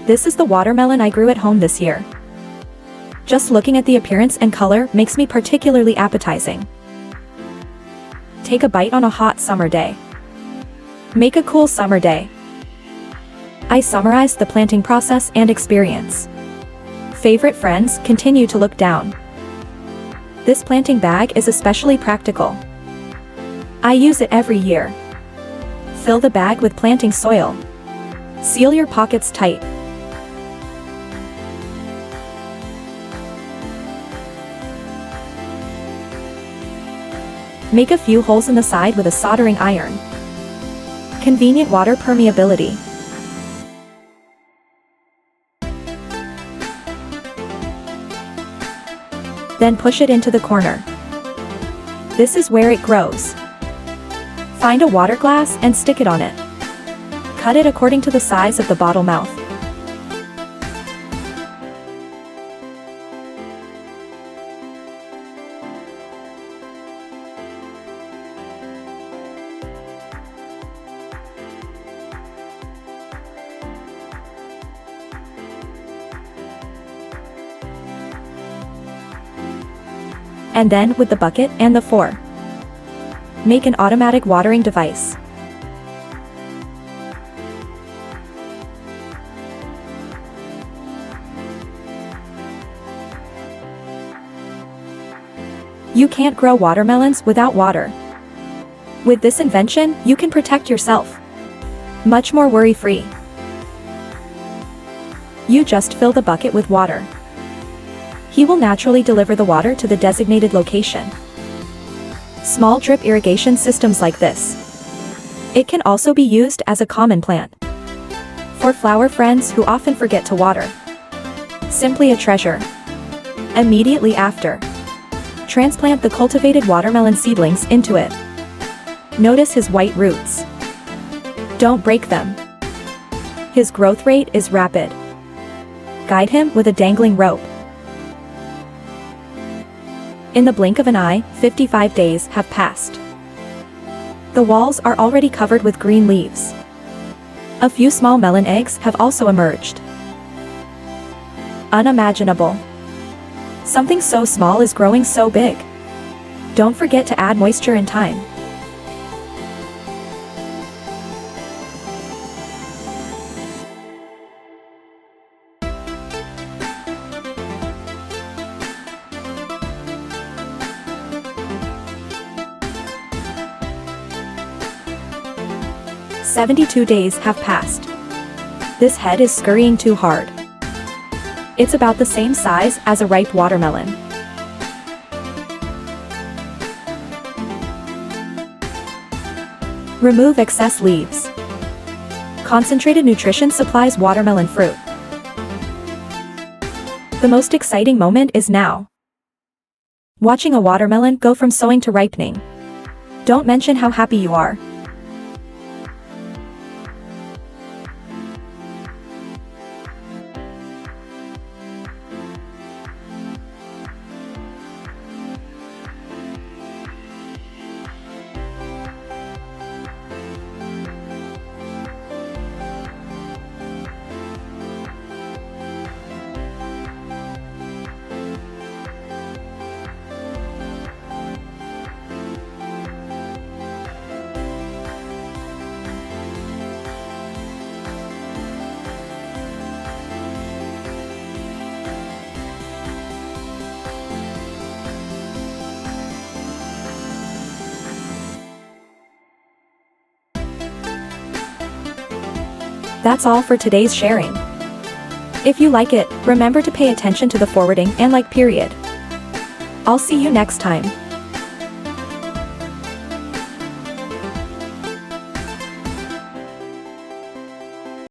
This is the watermelon I grew at home this year. Just looking at the appearance and color makes me particularly appetizing. Take a bite on a hot summer day. Make a cool summer day. I summarized the planting process and experience. Favorite friends continue to look down. This planting bag is especially practical. I use it every year. Fill the bag with planting soil. Seal your pockets tight. Make a few holes in the side with a soldering iron. Convenient water permeability. Then push it into the corner. This is where it grows. Find a water glass and stick it on it. Cut it according to the size of the bottle mouth. And then with the bucket and the fork, make an automatic watering device. You can't grow watermelons without water. With this invention, you can protect yourself. Much more worry-free. You just fill the bucket with water. He will naturally deliver the water to the designated location. Small drip irrigation systems like this. It can also be used as a common plant. For flower friends who often forget to water. Simply a treasure. Immediately after, transplant the cultivated watermelon seedlings into it. Notice his white roots. Don't break them. His growth rate is rapid. Guide him with a dangling rope. In the blink of an eye, 55 days have passed. The walls are already covered with green leaves. A few small melon eggs have also emerged. Unimaginable. Something so small is growing so big. Don't forget to add moisture in time. "72 days have passed. This head is scurrying too hard. It's about the same size as a ripe watermelon. Remove excess leaves. Concentrated nutrition supplies watermelon fruit. The most exciting moment is now. Watching a watermelon go from sowing to ripening. Don't mention how happy you are. That's all for today's sharing. If you like it, remember to pay attention to the forwarding and like period. I'll see you next time.